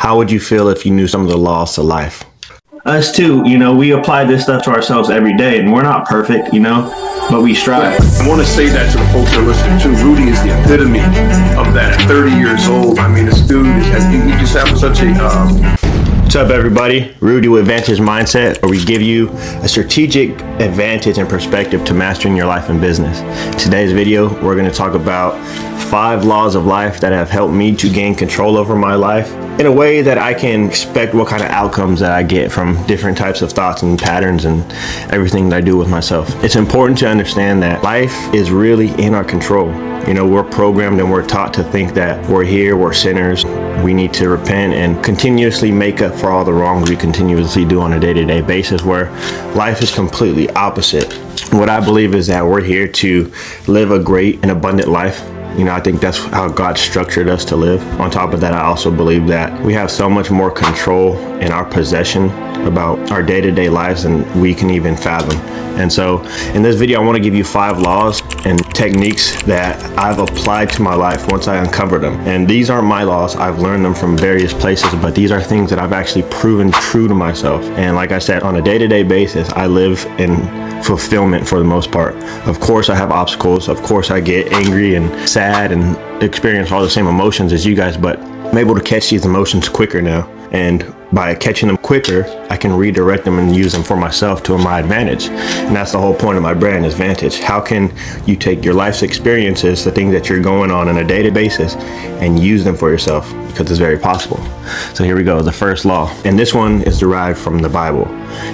How would you feel if you knew some of the laws to life? Us too, we apply this stuff to ourselves every day, and we're not perfect, but we strive. I want to say that to the folks that are listening too. Rudy is the epitome of that. 30 years old. I mean, this dude, he just has such a... What's up, everybody? Rudy with Vantage Mindset, where we give you a strategic advantage and perspective to mastering your life and business. In today's video, we're going to talk about 5 laws of life that have helped me to gain control over my life in a way that I can expect what kind of outcomes that I get from different types of thoughts and patterns and everything that I do with myself. It's important to understand that life is really in our control. We're programmed and we're taught to think that we're here, we're sinners, we need to repent and continuously make up for all the wrongs we continuously do on a day-to-day basis, where life is completely opposite. What I believe is that we're here to live a great and abundant life. I think that's how God structured us to live. On top of that, I also believe that we have so much more control in our possession about our day-to-day lives than we can even fathom. And so in this video, I want to give you 5 laws and techniques that I've applied to my life once I uncovered them. And these aren't my laws. I've learned them from various places, but these are things that I've actually proven true to myself. And like I said, on a day-to-day basis, I live in fulfillment for the most part. Of course, I have obstacles. Of course, I get angry and sad and experience all the same emotions as you guys, but I'm able to catch these emotions quicker now. And by catching them quicker, I can redirect them and use them for myself to my advantage. And that's the whole point of my brand, is Vantage. How can you take your life's experiences, the things that you're going on a daily basis, and use them for yourself? Because it's very possible. So here we go, the first law. And this one is derived from the Bible.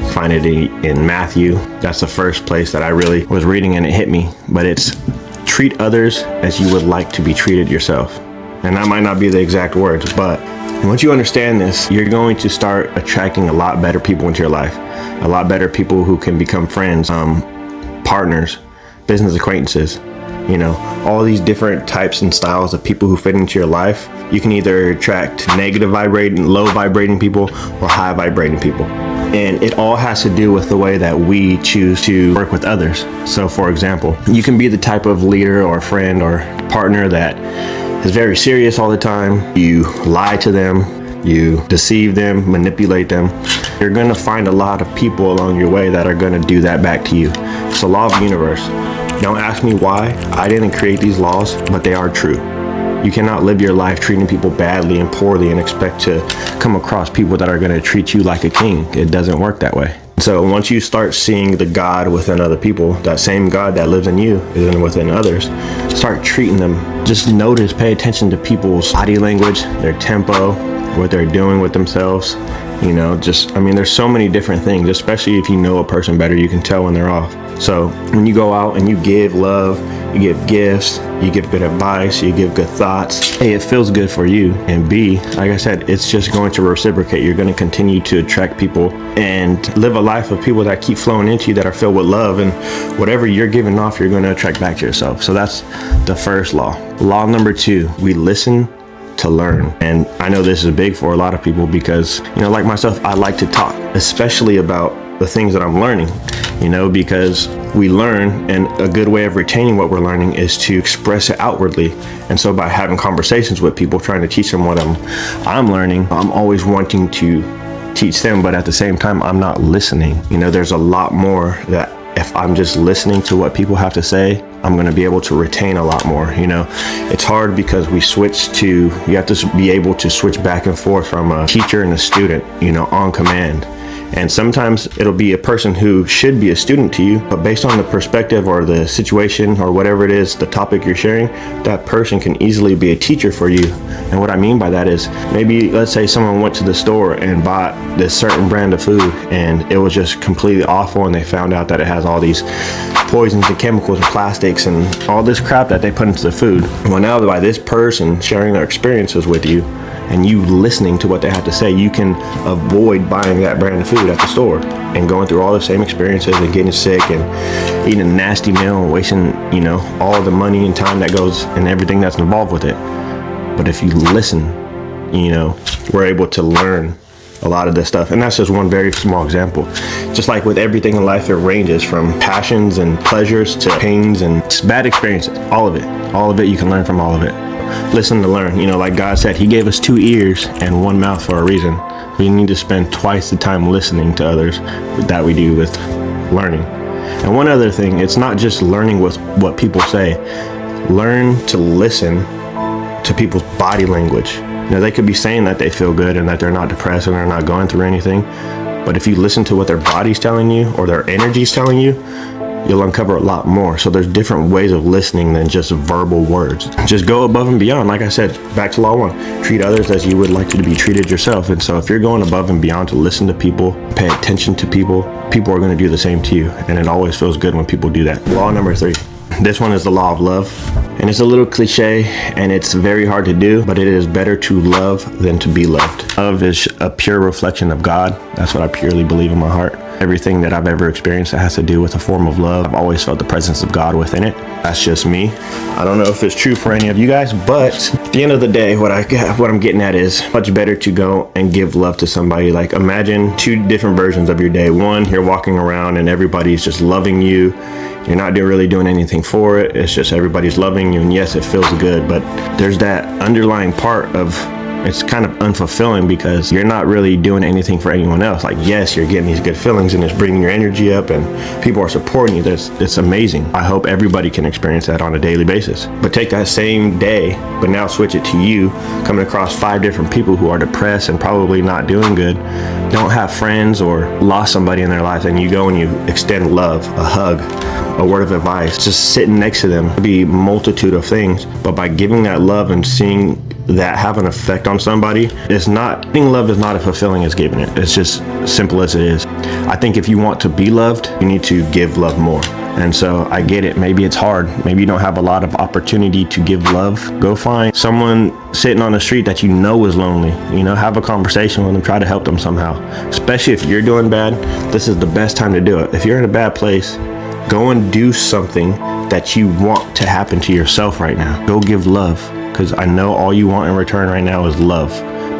You find it in Matthew. That's the first place that I really was reading and it hit me. But it's treat others as you would like to be treated yourself. And that might not be the exact words, but once you understand this, you're going to start attracting a lot better people into your life. A lot better people who can become friends, partners, business acquaintances. All these different types and styles of people who fit into your life. You can either attract negative vibrating, low vibrating people, or high vibrating people. And it all has to do with the way that we choose to work with others. So for example, you can be the type of leader or friend or partner that is very serious all the time. You lie to them, you deceive them, manipulate them. You're gonna find a lot of people along your way that are gonna do that back to you. It's a law of the universe. Don't ask me why. I didn't create these laws, but they are true. You cannot live your life treating people badly and poorly and expect to come across people that are gonna treat you like a king. It doesn't work that way. So once you start seeing the God within other people, that same God that lives in you is within others, start treating them. Just notice, pay attention to people's body language, their tempo, what they're doing with themselves. There's so many different things, especially if you know a person better, you can tell when they're off. So when you go out and you give love, you give gifts, you give good advice, you give good thoughts, A, it feels good for you, and B, like I said, it's just going to reciprocate. You're going to continue to attract people and live a life of people that keep flowing into you, that are filled with love, and whatever you're giving off, you're going to attract back to yourself. So that's the first law. Law number 2, we listen to learn. And I know this is big for a lot of people because, like myself, I like to talk, especially about the things that I'm learning, because we learn, and a good way of retaining what we're learning is to express it outwardly. And so by having conversations with people, trying to teach them what I'm learning, I'm always wanting to teach them, but at the same time, I'm not listening. There's a lot more that if I'm just listening to what people have to say, I'm going to be able to retain a lot more. It's hard because you have to be able to switch back and forth from a teacher and a student, on command. And sometimes it'll be a person who should be a student to you, but based on the perspective or the situation or whatever it is, the topic you're sharing, that person can easily be a teacher for you. And what I mean by that is, maybe let's say someone went to the store and bought this certain brand of food and it was just completely awful, and they found out that it has all these poisons and chemicals and plastics and all this crap that they put into the food. Well, now by this person sharing their experiences with you, and you listening to what they have to say, you can avoid buying that brand of food at the store and going through all the same experiences and getting sick and eating a nasty meal and wasting, all the money and time that goes and everything that's involved with it. But if you listen, we're able to learn a lot of this stuff. And that's just one very small example. Just like with everything in life, it ranges from passions and pleasures to pains and bad experiences. All of it you can learn from all of it. listen to learn. You know, like God said, he gave us 2 ears and 1 mouth for a reason. We need to spend twice the time listening to others that we do with learning. And one other thing, it's not just learning with what people say. Learn to listen to people's body language. You know, they could be saying that they feel good and that they're not depressed and they're not going through anything. But if you listen to what their body's telling you or their energy's telling you, you'll uncover a lot more. So there's different ways of listening than just verbal words. Just go above and beyond. Like I said, back to law 1, treat others as you would like to be treated yourself. And so if you're going above and beyond to listen to people, pay attention to people, people are going to do the same to you. And it always feels good when people do that. Law number 3. This one is the law of love. And it's a little cliche and it's very hard to do, but it is better to love than to be loved. Love is a pure reflection of God. That's what I purely believe in my heart. Everything that I've ever experienced that has to do with a form of love, I've always felt the presence of God within it. That's just me. I don't know if it's true for any of you guys, but at the end of the day, what I'm getting at is much better to go and give love to somebody. Like imagine 2 different versions of your day. One, you're walking around and everybody's just loving you. You're not really doing anything for it. It's just everybody's loving you. And yes, it feels good, but there's that underlying part of it's kind of unfulfilling because you're not really doing anything for anyone else. Like, yes, you're getting these good feelings and it's bringing your energy up and people are supporting you. It's amazing. I hope everybody can experience that on a daily basis. But take that same day, but now switch it to you coming across 5 different people who are depressed and probably not doing good, don't have friends or lost somebody in their lives, and you go and you extend love, a hug, a word of advice, just sitting next to them. It could be a multitude of things, but by giving that love and seeing that have an effect on somebody, giving love is not as fulfilling as giving it. It's just simple as it is. I think if you want to be loved, you need to give love more. And so I get it. Maybe it's hard. Maybe you don't have a lot of opportunity to give love. Go find someone sitting on the street that you know is lonely. You know, have a conversation with them, try to help them somehow. Especially if you're doing bad, this is the best time to do it. If you're in a bad place, go and do something that you want to happen to yourself right now. Go give love, because I know all you want in return right now is love,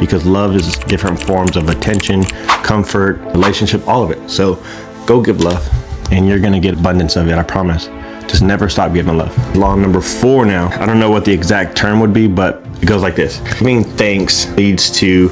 because love is different forms of attention, comfort, relationship, all of it. So go give love and you're going to get abundance of it. I promise. Just never stop giving love. Law number 4 now. I don't know what the exact term would be, but it goes like this. Giving thanks leads to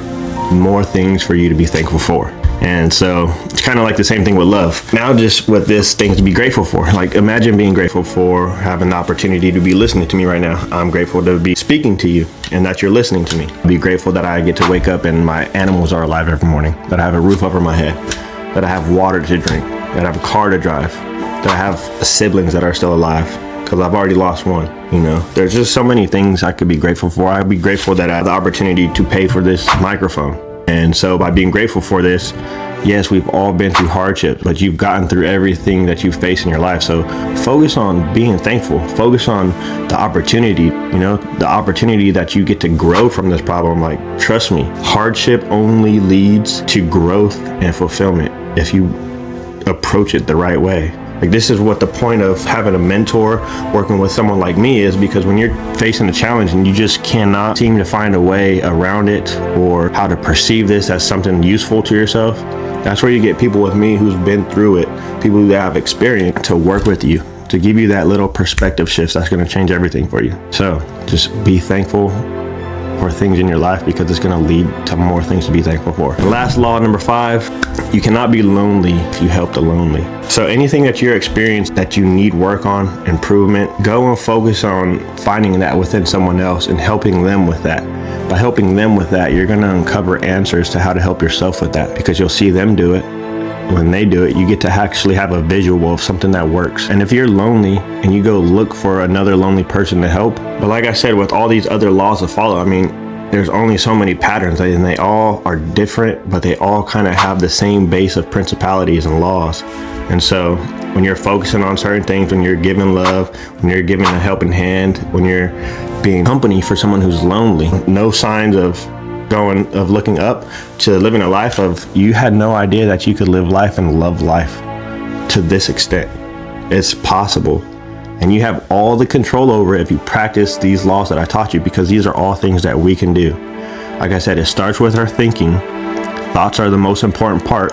more things for you to be thankful for. And so it's kind of like the same thing with love. Now just with this, things to be grateful for. Like imagine being grateful for having the opportunity to be listening to me right now. I'm grateful to be speaking to you and that you're listening to me. Be grateful that I get to wake up and my animals are alive every morning, that I have a roof over my head, that I have water to drink, that I have a car to drive, that I have siblings that are still alive, because I've already lost one. You know, there's just so many things I could be grateful for. I'd be grateful that I have the opportunity to pay for this microphone. And so by being grateful for this, yes, we've all been through hardship, but you've gotten through everything that you face in your life. So focus on being thankful. Focus on the opportunity, you know, the opportunity that you get to grow from this problem. Like, trust me, hardship only leads to growth and fulfillment if you approach it the right way. Like, this is what the point of having a mentor, working with someone like me is, because when you're facing a challenge and you just cannot seem to find a way around it or how to perceive this as something useful to yourself, that's where you get people with me who's been through it, people who have experience to work with you, to give you that little perspective shift that's going to change everything for you. So just be thankful for things in your life, because it's going to lead to more things to be thankful for. And last law, number 5, you cannot be lonely if you help the lonely. So anything that you're experiencing that you need work on, improvement, go and focus on finding that within someone else and helping them with that. By helping them with that, you're going to uncover answers to how to help yourself with that, because you'll see them do it. When they do it, you get to actually have a visual of something that works. And if you're lonely and you go look for another lonely person to help, but like I said, with all these other laws to follow, I mean, there's only so many patterns, and they all are different, but they all kind of have the same base of principalities and laws. And so when you're focusing on certain things, when you're giving love, when you're giving a helping hand, when you're being company for someone who's lonely, no signs of looking up to living a life of, you had no idea that you could live life and love life to this extent. It's possible, and you have all the control over it if you practice these laws that I taught you, because these are all things that we can do. Like I said, it starts with our thinking. Thoughts are the most important part,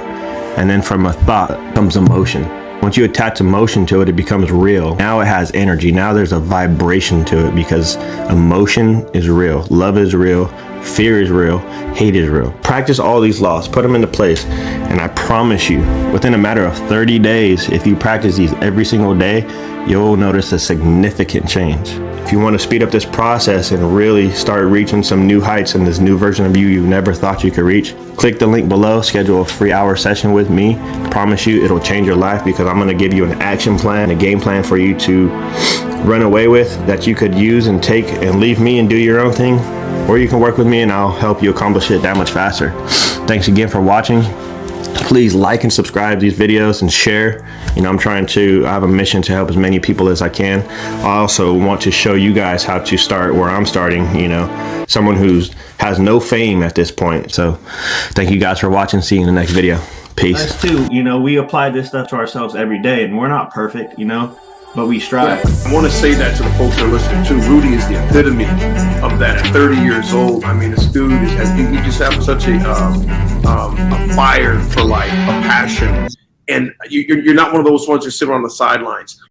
and then from a thought comes emotion. Once you attach emotion to it, it becomes real. Now it has energy. Now there's a vibration to it because emotion is real. Love is real. Fear is real. Hate is real. Practice all these laws. Put them into place. And I promise you, within a matter of 30 days, if you practice these every single day, you'll notice a significant change. If you want to speed up this process and really start reaching some new heights in this new version of you never thought you could reach, click the link below, schedule a free hour session with me. I promise you it'll change your life because I'm going to give you an action plan, a game plan for you to run away with that you could use and take and leave me and do your own thing. Or you can work with me and I'll help you accomplish it that much faster. Thanks again for watching. Please like and subscribe these videos and share. I have a mission to help as many people as I can. I also want to show you guys how to start where I'm starting, someone who has no fame at this point. So thank you guys for watching. See you in the next video. Peace. Us too, we apply this stuff to ourselves every day, and we're not perfect, but we strive. I want to say that to the folks that are listening too. Rudy is the epitome of that. At 30 years old, this dude he just has such a fire for life, a passion, and you're not one of those ones that sit on the sidelines.